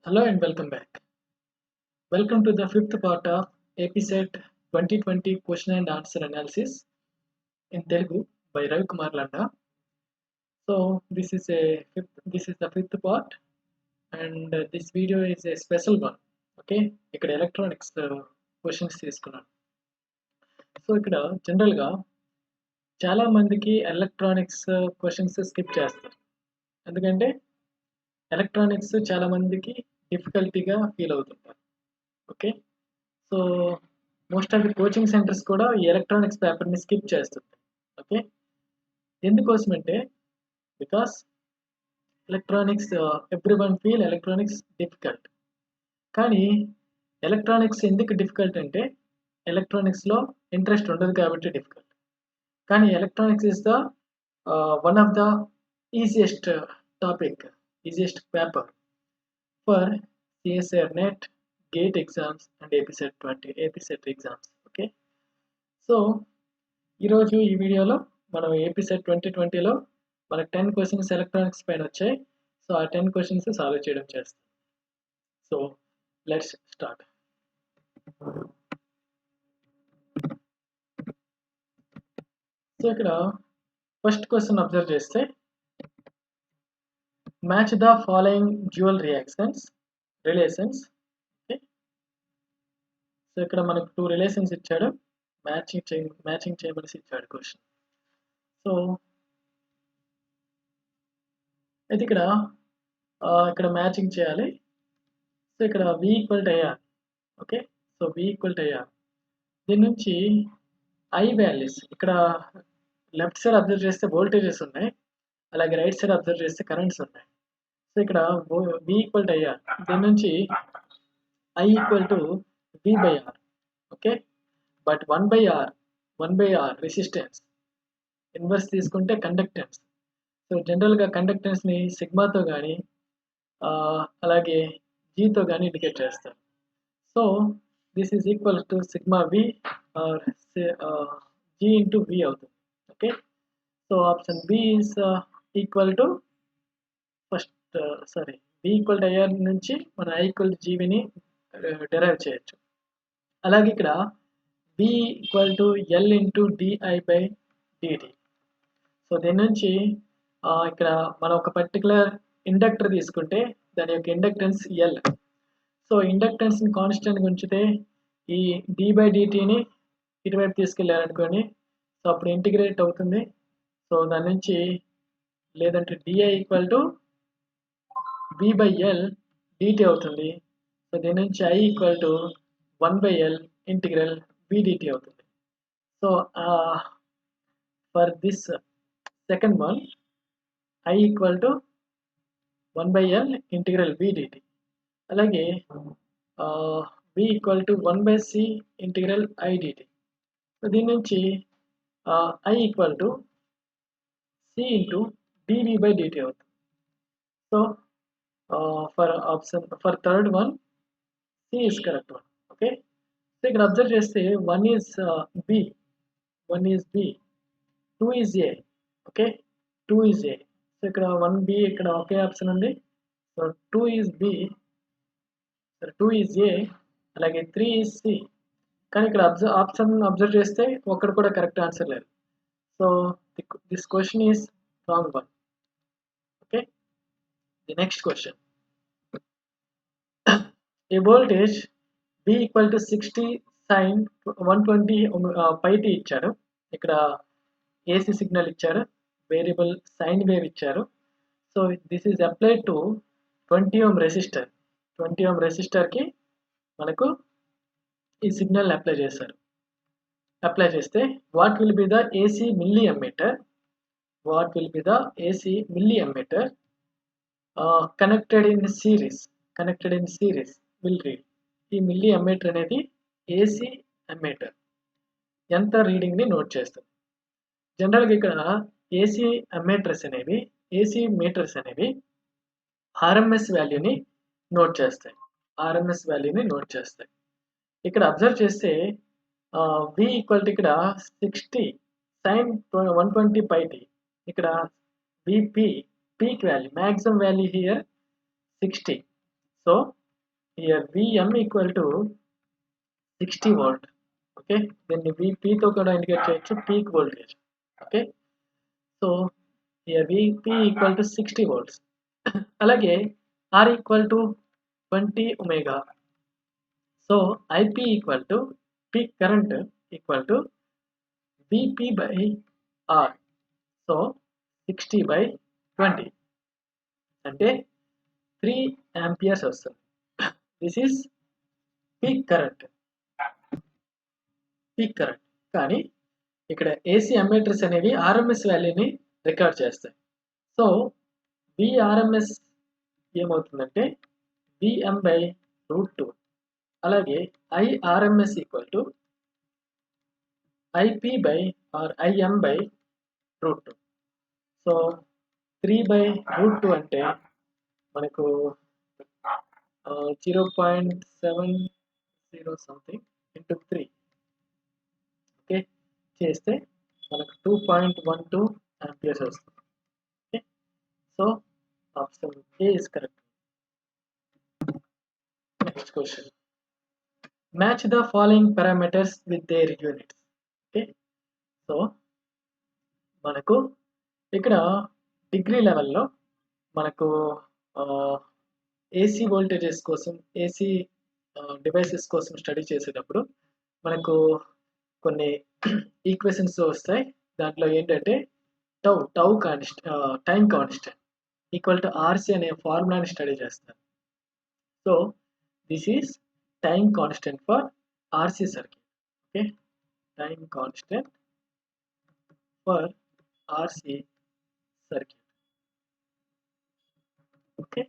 Hello and welcome back. Welcome to the fifth part of APSET 2020 question and answer analysis in Telugu by Ravi Kumar Landa. So this is the fifth part, and this video is a special one. Okay, ఇక్కడ electronics questions తీసుకున్నాను. So ఇక్కడ జనరల్గా చాలా మందికి electronics questions skip చేస్తారు, ఎందుకంటే electronics చాలా మందికి డిఫికల్టీగా ఫీల్ అవుతుంటారు. Okay, so most of the coaching centres కూడా ఈ ఎలక్ట్రానిక్స్ పేపర్ని స్కిప్ చేస్తుంది. ఓకే, ఎందుకోసం అంటే because electronics every one feel electronics difficult. కానీ ఎలక్ట్రానిక్స్ ఎందుకు డిఫికల్ట్ అంటే ఎలక్ట్రానిక్స్లో ఇంట్రెస్ట్ ఉండదు కాబట్టి డిఫికల్ట్. కానీ electronics is the one of the easiest topic, easiest paper for CSR net, gate exams and APSET exams. Okay, so ఈరోజు ఈ వీడియోలో మనం ఏపీసెట్ 2020లో మనకు 10 క్వశ్చన్స్ ఎలక్ట్రానిక్స్ పైన వచ్చాయి. సో ఆ 10 క్వశ్చన్స్ సాల్వ్ చేయడం చేస్తాం. So let's start. సో ఇక్కడ ఫస్ట్ క్వశ్చన్ అబ్జర్వ్ చేస్తే match the following dual relations. Okay, so ఇక్కడ మనకు 2 రిలేషన్స్ ఇచ్చాడు, మ్యాచింగ్ చేయమని ఇచ్చాడు క్వశ్చన్. సో అయితే ఇక్కడ మ్యాచింగ్ చేయాలి. సో ఇక్కడ V equal to IR. Okay, so V equal to IR. దీని నుంచి I వాల్యూస్ ఇక్కడ లెఫ్ట్ సైడ్ అబ్జర్వ్ చేస్తే వోల్టేజెస్ ఉన్నాయి, అలాగే రైట్ సైడ్ అబ్జర్వ్ చేస్తే కరెంట్స్ ఉన్నాయి. సో ఇక్కడ V ఈక్వల్ టు IR, దీని నుంచి I equal to V by R. Okay, but 1 by R resistance, inverse తీసుకుంటే కండక్టెన్స్. సో జనరల్గా కండక్టెన్స్ని సిగ్మాతో కానీ అలాగే జీతో కానీ ఇండికేట్ చేస్తారు. So this is equal to sigma we R G into V అవుతుంది. Okay, so option B is equal to V equal to IR నుంచి మన I equal to జీవిని డెరైవ్ చేయొచ్చు. అలాగే ఇక్కడ V equal to L into dI by dt. So దీని నుంచి ఇక్కడ మనం ఒక పర్టికులర్ ఇండక్టర్ తీసుకుంటే దాని యొక్క ఇండక్టెన్స్ ఎల్. సో ఇండక్టెన్స్ని కాన్స్టెంట్గా ఉంచితే ఈ డి బై డిటీని ఇటువైపు తీసుకెళ్ళారనుకోండి, సో అప్పుడు ఇంటిగ్రేట్ అవుతుంది. సో దాని నుంచి లేదంటే dI equal to V by L dt అవుతుంది. సో దీని నుంచి I equal to 1 by L integral V dt అవుతుంది. So for this second one I equal to 1 by L integral V dt. అలాగే V equal to 1 by C integral I dt. So దీని నుంచి I equal to C into dV by dt అవుతుంది. So for third one C is correct one. Okay, so ఇక్కడ observe చేస్తే 1 is B, 2 is A. Okay, 2 is A. So ఇక్కడ 1B ఇక్కడ ఒకే option ఉంది. So 2 is B, 2 is A, అలాగే 3 is C. కానీ ఇక్కడ ఆప్షన్ అబ్జర్వ్ చేస్తే ఒక్కడు కూడా కరెక్ట్ ఆన్సర్ లేదు. So this question is wrong one. Okay, the next question. A voltage B equal to 60 sin 120 pi t ఇచ్చారు. ఇక్కడ ఏసీ సిగ్నల్ ఇచ్చారు, వేరియబుల్ సైన్ వేవ్ ఇచ్చారు. So this is applied to 20 ohm resistor. 20 ohm రెసిస్టర్కి మనకు ఈ signal apply చేశారు. Apply చేస్తే what will be the AC milli ammeter, connected in series will read. ఈ milli ammeter అనేది ఏసీ అమ్మీటర్ ఎంత రీడింగ్ని note చేస్తుంది. జనరల్గా ఇక్కడ ఏసీ మీటర్స్ అనేవి ఆర్ఎంఎస్ వాల్యూని నోట్ చేస్తాయి. ఇక్కడ అబ్జర్వ్ చేస్తే V ఈక్వల్ టు ఇక్కడ 60 sin 120 pi t. ఇక్కడ VP peak value, maximum value here 60. So here Vm equal to 60 volt. Okay, then Vp తో కూడా ఇండికేట్ చేయొచ్చు peak voltage. Okay, so here Vp equal to 60 volts. అలాగే R equal to 20 omega. So IP equal to peak current equal to Vp by R. So 60 by 20 అంటే 3 amperes వస్తుంది. This is peak current. కానీ ఇక్కడ AC అమ్మీటర్స్ అనేవి RMS వాల్యూని record చేస్తాయి. So Vrms ఏమవుతుందంటే Vm by √2. అలాగే Irms equal to IP by or Im by √2. So 3 by √2 అంటే మనకు 0.70 సంథింగ్ ఇంటూ 3. ఓకే, చేస్తే మనకు 2.12 amperes వస్తుంది. Okay, so option A is correct. Next question, match the following parameters with their units. Okay, so మనకు ఇక్కడ degree లెవెల్లో మనకు AC voltages కోసం, ఏసీ డివైసెస్ కోసం స్టడీ చేసేటప్పుడు మనకు కొన్ని ఈక్వేషన్స్ వస్తాయి. దాంట్లో ఏంటంటే tau time constant equal to RC అనే ఫార్ములాని స్టడీ చేస్తారు. So this is time constant for RC circuit. Okay, time constant for RC circuit. Okay,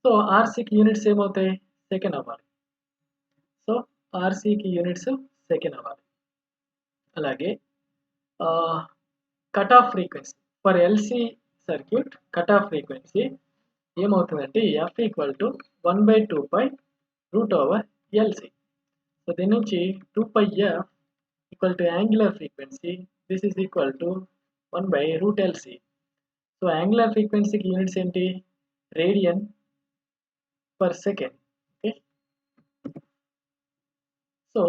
so ఆర్సీకి యూనిట్స్ ఏమవుతాయి? సెకండ్ అవ్వాలి. సో ఆర్సీకి యూనిట్స్ సెకండ్ అవ్వాలి. అలాగే cut off frequency for LC circuit, cut off frequency ఏమవుతుందంటే F equal to 1/2π√LC. So దీని నుంచి 2πf equal to angular frequency, this is equal to 1/√LC. So angular ఫ్రీక్వెన్సీకి units ఏంటి? Radian per second. Okay, so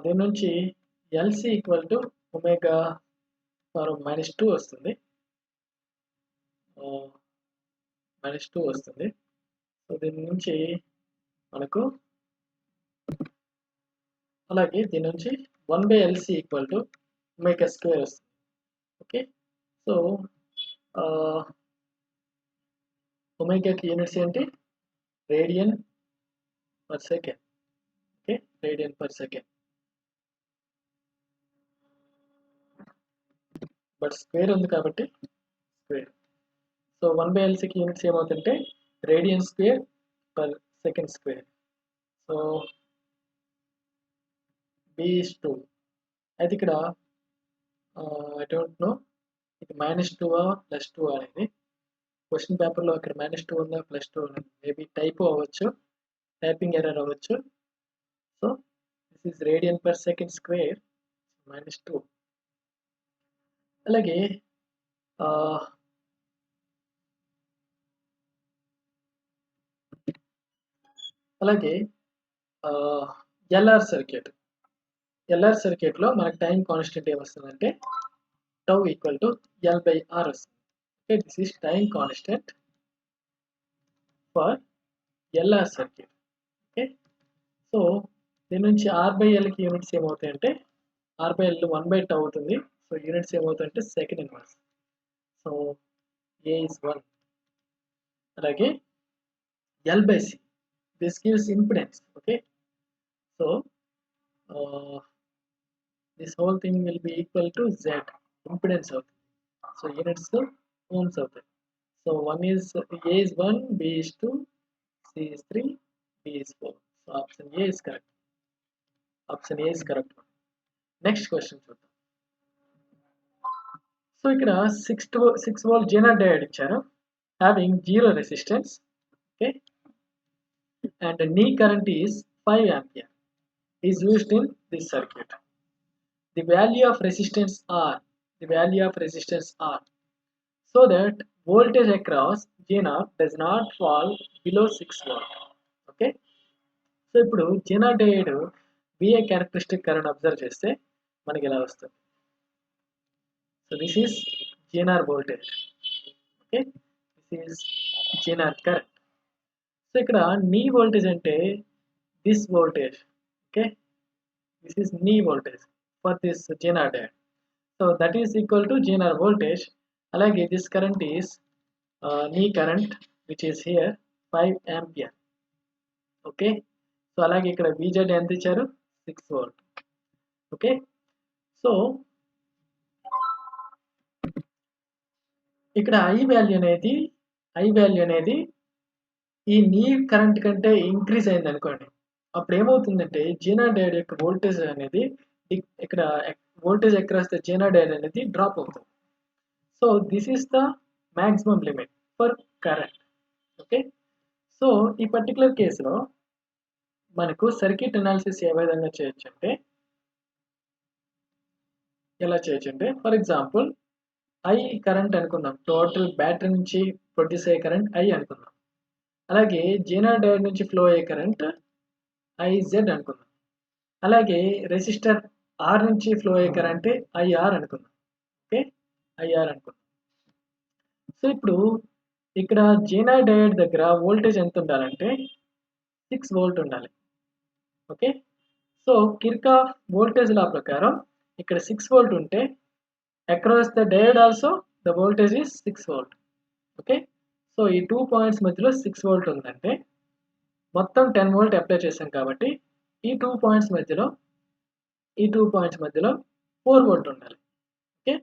దీని నుంచి LC equal to omega -2 వస్తుంది. -2 వస్తుంది. So దీని నుంచి మనకు అలాగే దీని నుంచి 1/LC equal to omega square వస్తుంది. ఓకే, సో ఒమేగాకి యూనిట్స్ ఏంటి? Radian per second. Okay, radian per second, but square ఉంది కాబట్టి స్క్వేర్. సో 1/LCకి యూనిట్స్ ఏమవుతుంటే radian square per second square. So B/2 అయితే ఇక్కడ ఐ డోంట్ నో ఇది -2 +2 అనేది క్వశ్చన్ పేపర్లో ఇక్కడ -2 ఉందా +2 ఉన్నది, మేబీ టైప్ అవ్వచ్చు, టైపింగ్ ఎర్రర్ అవ్వచ్చు. So this is radian per second square -2. అలాగే ఎల్ఆర్ సర్క్యూట్లో మనకు టైం కాన్స్టెంట్ ఏమొస్తుందంటే టౌ ఈక్వల్ టు L/R వస్తుంది. Okay, this is time constant for LR circuit. Okay, so దీని నుంచి R/Lకి యూనిట్స్ ఏమవుతాయంటే R/L 1/τ అవుతుంది. సో యూనిట్స్ ఏమవుతాయంటే second inverse. So A is 1. అలాగే L/C, this gives impedance. Okay, so this whole thing will be equal to Z, impedance of. So units ohms of it. So A is 1, B is 2, C is 3, D is 4. So option A is correct. Option A is correct one. Next question చూద్దాం. So ఇక్కడ 6 volt Zener diode ఇచ్చారు, having 0 resistance. Okay, and the knee current is 5 ampere is used in this circuit. The value of resistance R. so that voltage across GNR does not fall below 6 volt. Okay, so ఇప్పుడు GNR diode VA characteristic current observe చేస్తే మనకి ఇలా వస్తుంది. So this is GNR voltage. Okay, this is GNR current. So ఇక్కడ knee voltage అంటే this voltage. Okay, this is knee voltage for this GNR diode. So that is equal to GNR voltage. అలాగే this current is knee current which is here 5 ampere. Okay, so అలాగే ఇక్కడ VZ ఎంత ఇచ్చారు, 6 volt. Okay, so ఇక్కడ I value అనేది ఈ నీ current కంటే ఇంక్రీజ్ అయింది అనుకోండి, అప్పుడు ఏమవుతుందంటే GNR diode యొక్క వోల్టేజ్ అనేది ఇక్కడ voltage across the GNR diode అనేది డ్రాప్ అవుతుంది. So this is the maximum limit for current. Okay, so ఈ పర్టికులర్ కేసులో మనకు సర్క్యూట్ అనాలిసిస్ ఏ విధంగా చేయొచ్చు అంటే, ఎలా చేయొచ్చు అంటే, ఫర్ ఎగ్జాంపుల్ ఐ కరెంట్ అనుకుందాం, టోటల్ బ్యాటరీ నుంచి ప్రొడ్యూస్ అయ్యే కరెంట్ ఐ అనుకుందాం. అలాగే GNR diode నుంచి ఫ్లో అయ్యే కరెంట్ IZ అనుకుందాం. అలాగే రెసిస్టర్ R నుంచి ఫ్లో అయ్యే కరెంట్ IR అనుకుందాం. ఓకే, IR అనుకుందాం. సో ఇప్పుడు ఇక్కడ GNR diode దగ్గర వోల్టేజ్ ఎంత ఉండాలంటే 6 వోల్ట్ ఉండాలి. Okay, so Kirchhoff voltage law ప్రకారం ఇక్కడ 6 వోల్ట్ ఉంటే across the diode also the voltage is 6 volt. Okay, so ఈ 2 పాయింట్స్ మధ్యలో 6 వోల్ట్ ఉందంటే మొత్తం 10 వోల్ట్ అప్లై చేసాం కాబట్టి ఈ 2 పాయింట్స్ మధ్యలో 4 వోల్ట్ ఉండాలి. ఓకే,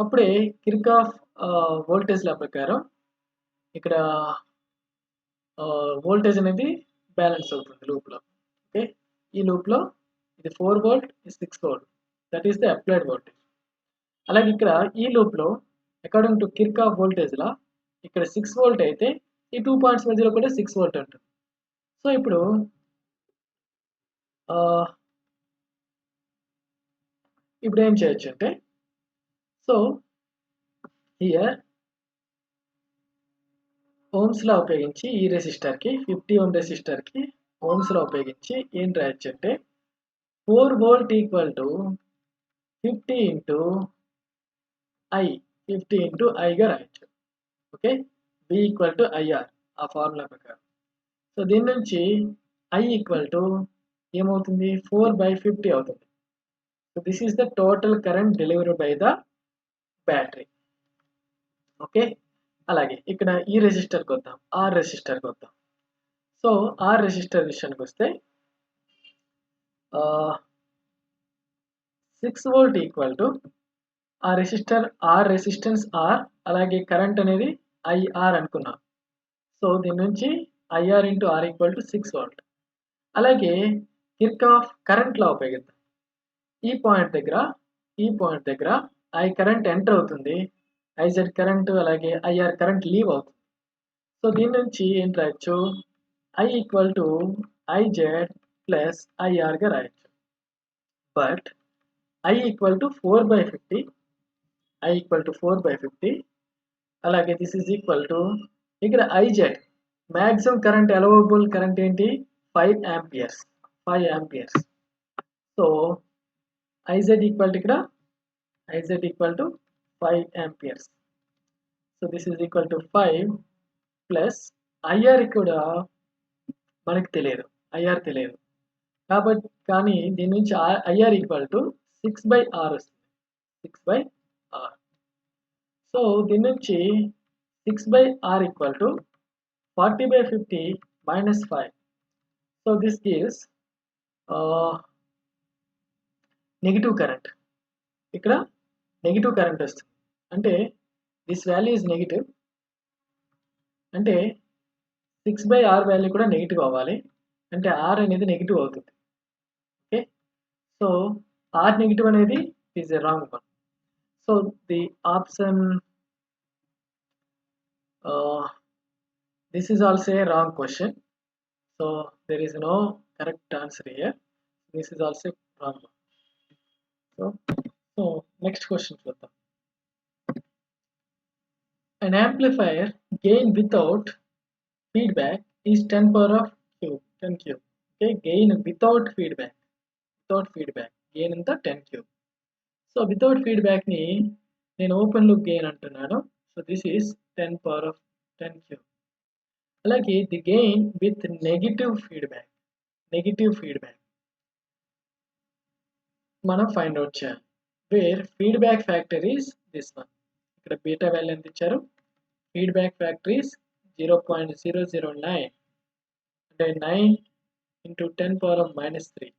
అప్పుడే కిర్చాఫ్ వోల్టేజ్ లా ప్రకారం ఇక్కడ వోల్టేజ్ అనేది బ్యాలెన్స్ అవుతుంది లూప్లో. ఓకే, ఈ లూప్లో ఇది 4 వోల్ట్, ఇది 6 volt, that is the applied voltage. అలాగే ఇక్కడ ఈ లూప్లో according to Kirchhoff voltage law ఇక్కడ 6 వోల్ట్ అయితే ఈ 2 పాయింట్స్ మధ్యలో కూడా 6 వోల్ట్ ఉంటుంది. సో ఇప్పుడు ఏం చేయొచ్చు అంటే, సో హియర్ ఓమ్స్ లా ఉపయోగించి ఈ రెసిస్టర్కి 50 ఓం రెసిస్టర్కి ఓమ్స్ లా ఉపయోగించి ఏం రాయొచ్చు అంటే 4 వోల్ట్ ఈక్వల్ టు 50 ఇంటూ ఐగా రాయొచ్చు. Okay, V equal to IR ఆ ఫార్ములా ప్రకారం. సో దీని నుంచి I ఈక్వల్ టు ఏమవుతుంది, 4/50 అవుతుంది. So this is the total current delivered by the battery. Okay, అలాగే ఇక్కడ ఈ రెసిస్టర్కి వద్దాం, R రెసిస్టర్కి వద్దాం. సో R రెసిస్టర్ విషయానికి వస్తే 6 వోల్ట్ ఈక్వల్ టు ఆ రెసిస్టర్ R రెసిస్టెన్స్ R, అలాగే కరెంట్ అనేది IR అనుకున్నాం. సో దీని నుంచి IR into R equal to 6 volt. అలాగే కిర్చాఫ్ కరెంట్ లా ఉపయోగిద్దాం. ఈ పాయింట్ దగ్గర I కరెంట్ ఎంటర్ అవుతుంది, IZ కరెంట్ అలాగే IR కరెంట్ లీవ్ అవుతుంది. సో దీని నుంచి ఏం రాయొచ్చు, I equal to IZ plus IR గా రాయొచ్చు. బట్ I ఈక్వల్ టు 4/50, అలాగే దిస్ ఈజ్ ఈక్వల్ టు ఇక్కడ IZ maximum current allowable current ఏంటి, 5 amperes. So IZ equal to 5 amperes. So this is equal to 5 plus IR కూడా మనకి తెలియదు, కాబట్టి కానీ దీని నుంచి IR ఈక్వల్ టు 6/R వస్తుంది, 6/R. సో దీని నుంచి 6/R equal to 40/50 minus 5. So this gives negative current. ఇక్కడ నెగిటివ్ కరెంట్ వస్తుంది అంటే దిస్ వాల్యూ ఇస్ నెగిటివ్, అంటే 6/R వాల్యూ కూడా నెగిటివ్ అవ్వాలి, అంటే R అనేది నెగిటివ్ అవుతుంది. ఓకే, సో R నెగిటివ్ అనేది is a wrong one. So the option this is also a wrong question, so there is no correct answer here. This is also wrong one. So next question చూద్దాం. an amplifier gain without feedback is 10 power of cube, 10 cube. Okay, gain without feedback, gain in the 10 cube. So without feedback ni నేను open loop gain అంటున్నాను. So this is 10 power of 10 cube. అలాగే the gain with negative feedback మనం find out చేయాలి. Where feedback factor is this one. ఇక్కడ beta value ఎంత ఇచ్చారు? Feedback factor is 0.009 అంటే 9 into 10 power of -3.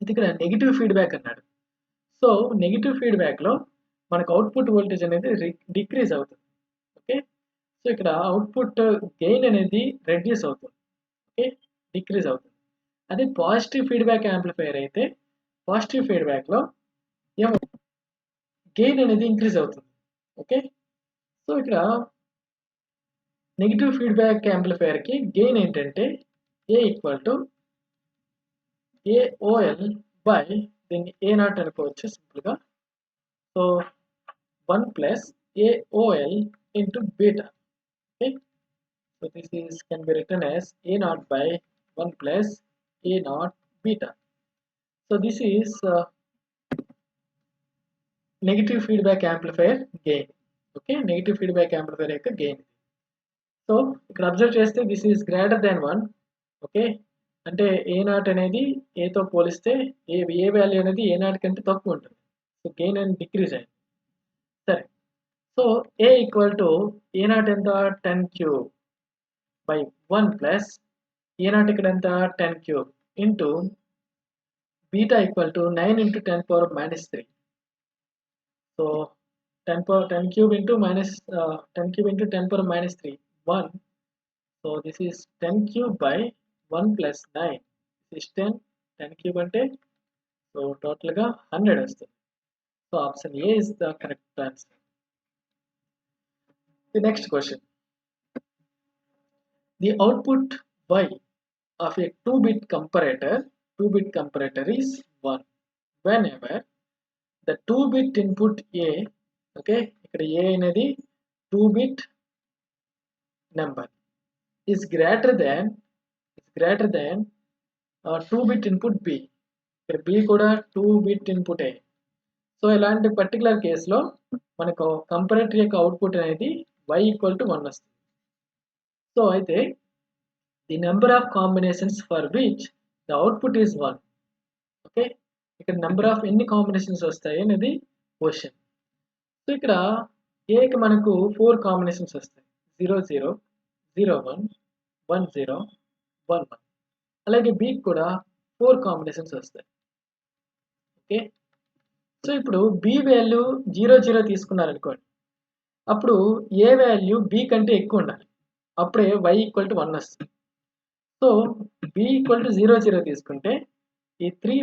ఇది ఇక్కడ నెగిటివ్ ఫీడ్బ్యాక్ అన్నాడు. సో నెగిటివ్ ఫీడ్బ్యాక్లో మనకు అవుట్పుట్ వోల్టేజ్ అనేది డిక్రీజ్ అవుతుంది. ఓకే, సో ఇక్కడ అవుట్పుట్ గెయిన్ అనేది రెడ్యూస్ అవుతుంది. ఓకే, డిక్రీజ్ అవుతుంది. అదే పాజిటివ్ ఫీడ్బ్యాక్ యాంప్లిఫైయర్ అయితే పాజిటివ్ ఫీడ్బ్యాక్లో ఏమవుతుంది? గెయిన్ అనేది ఇంక్రీజ్ అవుతుంది. ఓకే, సో ఇక్కడ నెగిటివ్ ఫీడ్బ్యాక్ యాంప్లిఫైయర్కి గెయిన్ ఏంటంటే ఏ ఈక్వల్ టు AOL బై దీన్ని A0 అనుకోవచ్చు సింపుల్గా. So 1 plus AOL into beta. Okay, so this is can be written as A0 by 1 plus A0 beta. So this is negative feedback amplifier gain. Okay, negative feedback amplifier యొక్క gain. So ఇక్కడ observe చేస్తే this is greater than 1. Okay, అంటే A0 అనేది ఏతో పోలిస్తే ఏ value అనేది A0 కంటే తక్కువ ఉంటుంది. సో గెయిన్ అనేది డిక్రీజ్ అయింది. సరే, so A equal to A0 ఎంత? 10 క్యూబ్ బై 1 ప్లస్ A0 ఇక్కడ ఎంత? 10 cube into beta equal to 9 into 10 power of -3. So 10 cube into 10 cube into 10 power of -3 1. So this is 10 cube by 1 plus 9 is 10 cube అంటే so టోటల్గా 100 వస్తుంది. So option A is the correct answer. The next question. The output Y of a 2-bit comparator is 1 whenever the 2-bit input A, okay, ఇక్కడ A అనేది 2-bit number is greater than 2-bit input B. ఇక్కడ B కూడా 2-bit input A. So ఇలాంటి particular కేసులో మనకు comparator యొక్క output అనేది y equal to 1 వస్తుంది. సో అయితే the number of combinations for which the output is 1. Okay, ఇక్కడ నెంబర్ ఆఫ్ ఎన్ని కాంబినేషన్స్ వస్తాయి అనేది క్వశ్చన్. సో ఇక్కడ ఏకి మనకు 4 కాంబినేషన్స్ వస్తాయి. 0 0 0 1 1 0 1 1. అలాగే బికి కూడా 4 కాంబినేషన్స్ వస్తాయి. ఓకే, సో ఇప్పుడు బి వాల్యూ 0 0 తీసుకున్నారనుకోండి, అప్పుడు ఏ వాల్యూ బి కంటే ఎక్కువ ఉండాలి, అప్పుడే y ఈక్వల్ టు 1 వస్తుంది. సో b ఈక్వల్ టు 0 0 తీసుకుంటే ఈ 3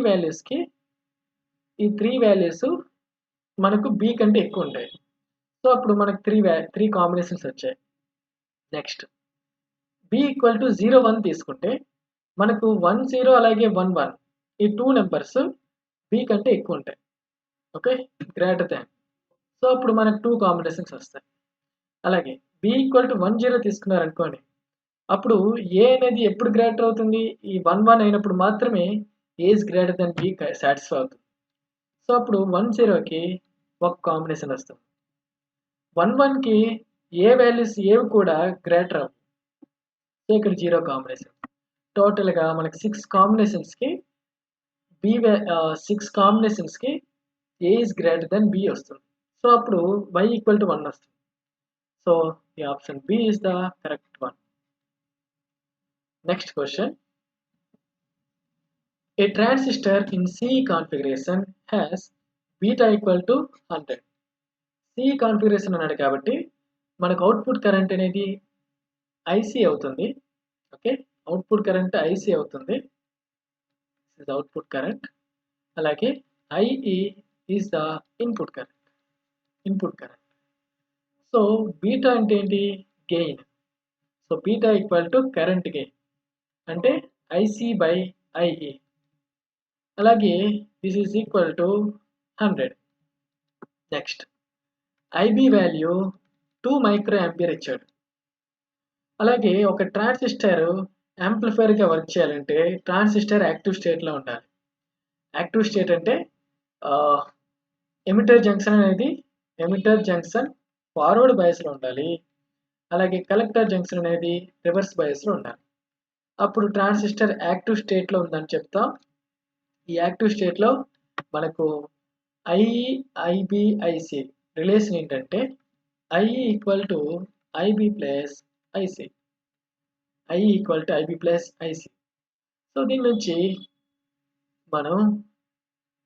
వాల్యూస్ మనకు b కంటే ఎక్కువ ఉంటాయి. సో అప్పుడు మనకు 3 కాంబినేషన్స్ వచ్చాయి. నెక్స్ట్ b ఈక్వల్ టు 0 1 తీసుకుంటే మనకు 1 0 అలాగే 1 1 ఈ 2 నెంబర్స్ b కంటే ఎక్కువ ఉంటాయి. Okay, greater than. సో అప్పుడు మనకు 2 కాంబినేషన్స్ వస్తాయి. అలాగే b ఈక్వల్ టు 1 0 తీసుకున్నారనుకోండి, అప్పుడు ఏ అనేది ఎప్పుడు గ్రేటర్ అవుతుంది? ఈ 1 1 అయినప్పుడు మాత్రమే A is greater than B satisfy అవుతుంది. సో అప్పుడు 1 0కి ఒక కాంబినేషన్ వస్తుంది. 1 1కి ఏ వాల్యూస్ ఏవి కూడా గ్రేటర్ అవ్వవు. సో ఇక్కడ 0 కాంబినేషన్. టోటల్గా మనకి 6 కాంబినేషన్స్కి A is greater than B వస్తుంది. సో అప్పుడు y ఈక్వల్ టు 1 వస్తుంది. So the option B is the correct one. Next question. A transistor in C configuration has beta equal to 100. C configuration అన్నాడు కాబట్టి మనకు output current అనేది IC అవుతుంది. Okay, output current IC అవుతుంది. This is output current. అలాగే IE is the input current. So beta అంటే ఏంటి? Gain. So beta equal to current gain అంటే IC బై IE. అలాగే this is equal to 100. Next IB value 2 micro ampere ఇచ్చాడు. అలాగే ఒక transistor యాంప్లిఫైయర్గా work చేయాలంటే ట్రాన్సిస్టర్ యాక్టివ్ స్టేట్లో ఉండాలి. యాక్టివ్ స్టేట్ అంటే ఎమిటర్ జంక్షన్ ఫార్వర్డ్ బయాస్లో ఉండాలి. అలాగే కలెక్టర్ జంక్షన్ అనేది రివర్స్ బయాస్లో ఉండాలి. అప్పుడు ట్రాన్సిస్టర్ యాక్టివ్ స్టేట్లో ఉందని చెప్తాం. ఈ యాక్టివ్ స్టేట్లో మనకు ఐఈ, ఐబి, ఐసి రిలేషన్ ఏంటంటే IE equal to IB plus IC. IE equal to IB plus IC. So దీని నుంచి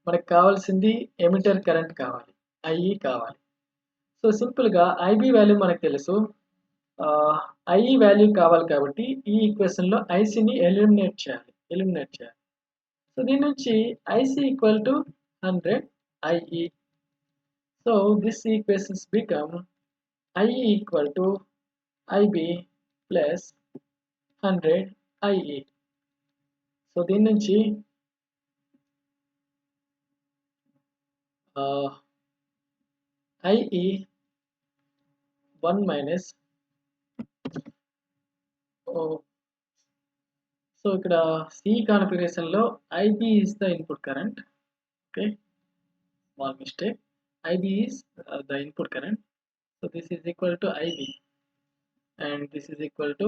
మనకు కావాల్సింది ఎమిటర్ కరెంట్ కావాలి, ఐఈ కావాలి. సో సింపుల్గా ఐబి వాల్యూ మనకు తెలుసు, ఐఈ వాల్యూ కావాలి కాబట్టి ఈ ఈక్వేషన్లో ఐసిని ఎలిమినేట్ చేయాలి. సో దీని నుంచి IC equal to 100 IE. So this equations become IE equal to IB plus 100 IE. So దీని నుంచి ఐఈ 1 మైనస్ సో ఇక్కడ సి కాన్ఫిగరేషన్లో IB is the input current. Okay, small mistake. IB is the input current. So this is equal to IB and this is equal to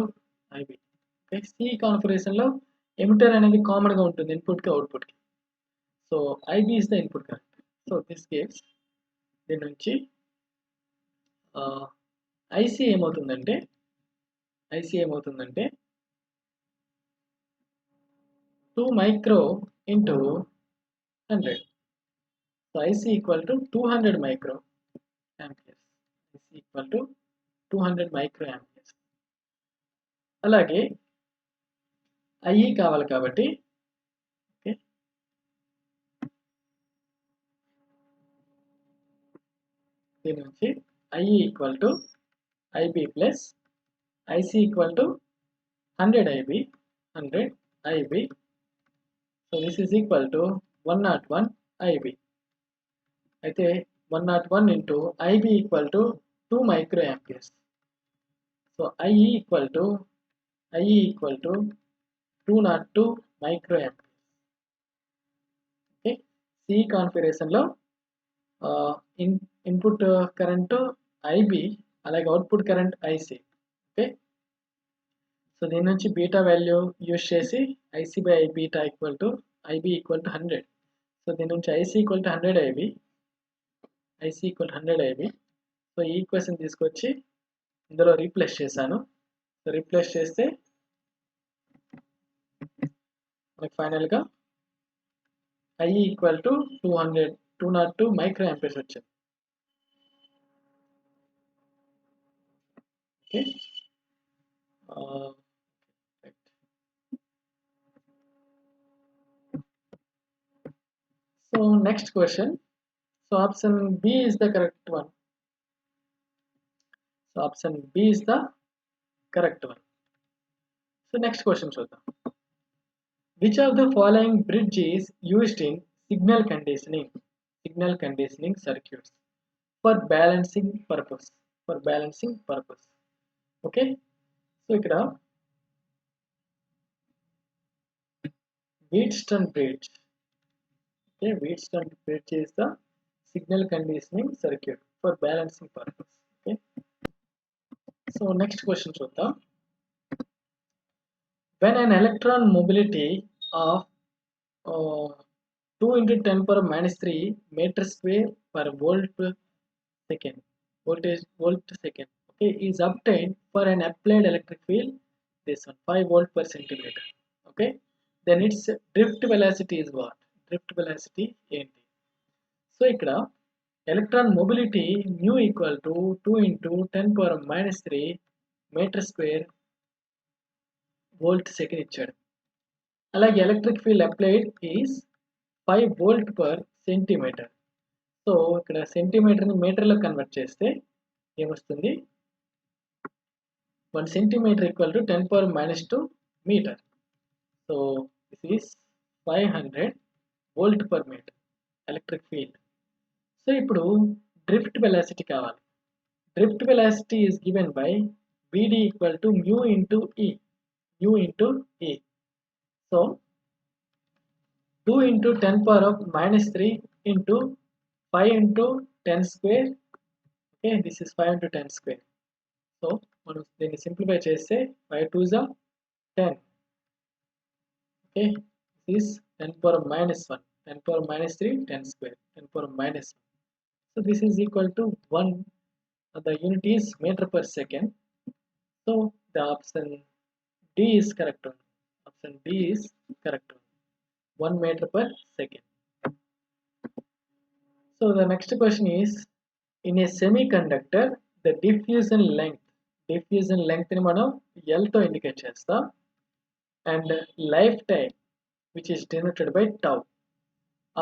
IB. Okay, C కాన్ఫిగరేషన్లో emitter అనేది కామన్గా ఉంటుంది ఇన్పుట్కి అవుట్పుట్కి. So IB is the input current. So this gives దీని నుంచి IC ఏమవుతుందంటే 2 micro into 100. So IC equal to 200 micro amperes. IC equal to 200 micro amperes. అలాగే ఐఈ కావాలి కాబట్టి ఓకే, దీని నుంచి IE equal to IB plus IC equal to 100 IB. So this is equal to 101 IB. అయితే 101 into IB equal to 2 micro amperes. So IE equal to 202 micro amperes. Okay, C కాన్ఫిగరేషన్లో input current IB, అలాగే output current IC. Okay, so దీని నుంచి beta value use చేసి IC by beta equal to IB equal to 100. So దీని నుంచి IC equal to 100 IB. So ఈ equation తీసుకొచ్చి ఇందులో రీప్లేస్ చేశాను. సో రీప్లేస్ చేస్తే మనకు ఫైనల్గా I equal to 202 micro amperes వచ్చింది. Okay, so next question. So option B is the correct one. So next question చూద్దాం. Which of the following bridge is used in signal conditioning circuits for balancing purpose? Okay, so ఇక్కడ Wheatstone bridge. Okay, Wheatstone bridge is the signal conditioning circuit for balancing purpose. Okay, so next question చూద్దాం. When an electron mobility of 2 into 10 power minus 3 meter square per volt second, okay, is obtained for an applied electric field, this one 5 volt per centimeter. Okay, then its drift velocity is what? Drift velocity ఏంటి? So ఇక్కడ electron mobility mu equal to 2 into 10 power minus 3 metre square volt second ఇచ్చాడు. అలాగే electric field applied is 5 volt per centimetre. So ఇక్కడ సెంటీమీటర్ని మీటర్లో convert చేస్తే ఏమొస్తుంది? 1 centimetre equal to 10 power minus 2 metre. So this is 500 volt per metre electric field. So ఇప్పుడు drift velocity కావాలి. drift velocity is given by Vd equal to mu into E. Mu into E. So 2 into 10 power of minus 3 into 5 into 10 square. Okay, this is 5 into 10 square. So మనం దీన్ని simplify చేస్తే 5 2s are 10. Okay, this is 10 power minus 1, 10 power minus 3, 10 square, 10 power minus 1. So this is equal to 1. The unit is meter per second. So the option D is correct one. Option D is correct one. 1 meter per second. So the next question is, in a semiconductor, the diffusion length ni మనం L తో indicate చేస్తాం, and lifetime, which is denoted by tau,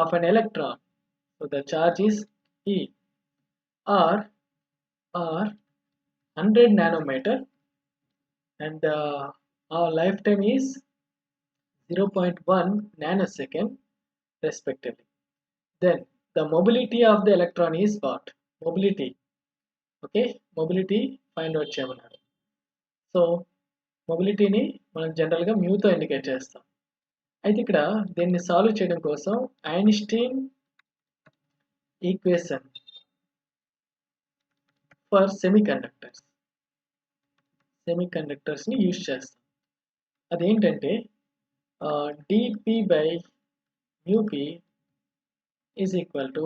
of an electron. So the charge is E, or 100 nanometer, and our lifetime is 0.1 nanosecond respectively. Then the mobility of the electron is what? Mobility. Okay, mobility find out చేయమన్నాడు. So మొబిలిటీని మనం జనరల్గా మ్యూతో indicate చేస్తాం. అయితే ఇక్కడ దీన్ని solve చేయడం కోసం Einstein equation for సెమీకండక్టర్స్ని use చేస్తాం. అదేంటంటే dp by mu p is equal to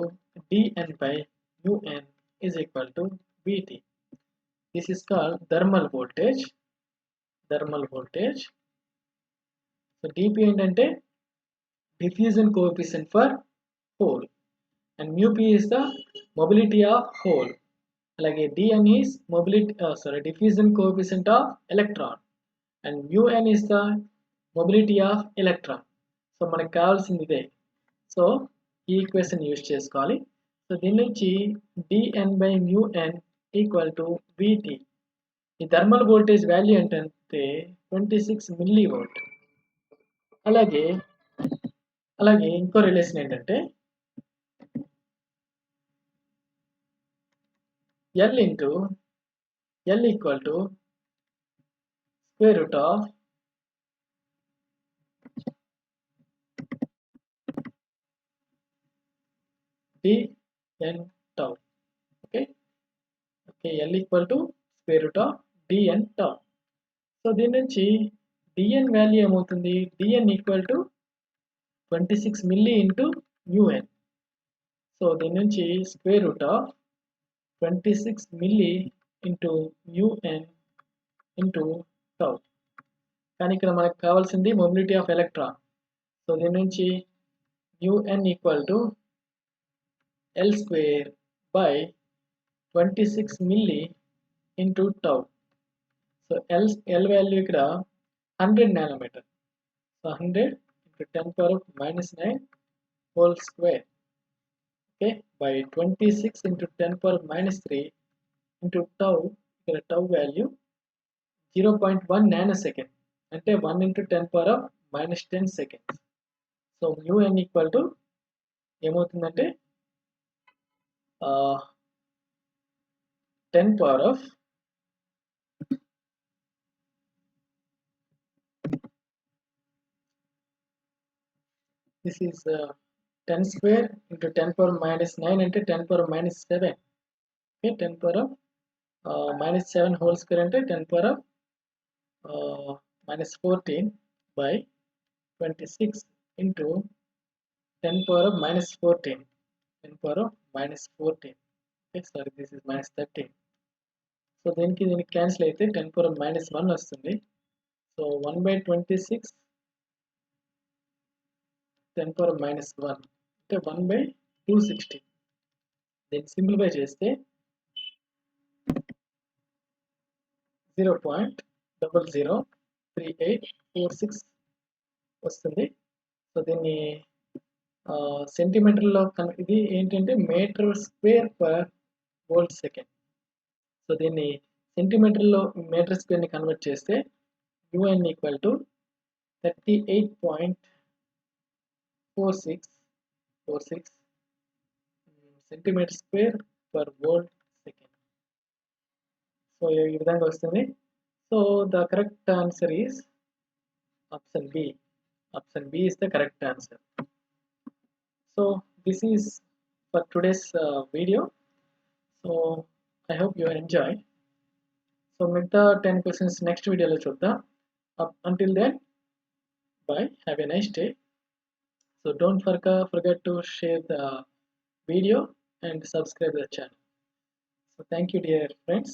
dn by mu n is equal to Vt. This is called thermal voltage. So dp ఏంటంటే diffusion coefficient for hole, and mu p is the mobility of hole. అలాగే dn is diffusion coefficient of electron, and mu n is the mobility of electron. So మనకు కావాల్సింది ఇదే. So ఈ equation use చేసుకోవాలి. So దీని నుంచి dn by mu n equal to Vt. ఈ thermal voltage value ఏంటంటే 26 మిల్లీ వోల్ట్. అలాగే ఇంకో రిలేషన్ ఏంటంటే L equal to square root of dn tau. Okay, L equal to square root of dn tau. So దీని నుంచి dn value ఏమవుతుంది? dn equal to 26 milli into mu n. So దీని నుంచి square root of 26 milli into mu n into tau. కానీ ఇక్కడ మనకు కావాల్సింది mobility of electron. So దీని నుంచి mu n equal to L square by 26 milli into tau. So L value ఇక్కడ 100 nanometer. So 100 into 10 power of minus 9 whole square. Okay, by 26 into 10 power of minus 3 into tau. ఇక్కడ tau value 0.1 nanosecond. అంటే 1 into 10 power of minus 10 seconds. So mu n equal to ఏమవుతుందంటే 10 power of this is 10 square into 10 power minus 9 into 10 power minus 7. Okay, 10 power of minus 7 whole square into 10 power of minus 14 by 26 into 10 power of minus 14. 10 power of minus 14. Okay, sorry, this is minus 13. So దీనికి cancel అయితే 10 power of minus 1 వస్తుంది. So 1 by 26 10 power of minus 1 అంటే 1 by 260. దీన్ని simplify చేస్తే 0.003846 వస్తుంది. So దీన్ని సెంటీమీటర్లో ఇది ఏంటంటే metre square per volt second. So దీన్ని సెంటీమీటర్లో మీటర్ స్క్వేర్ని కన్వర్ట్ చేస్తే UN equal to 38.46 centimetre square per volt second. So ఈ విధంగా వస్తుంది. So the correct answer is option B. Option B is the correct answer. So this is for today's video. So I hope you enjoy. So మిగతా 10 questions next వీడియోలో చూద్దాం. Until then, bye. Have a nice day. So don't forget to share the video and subscribe the channel. So thank you, dear friends.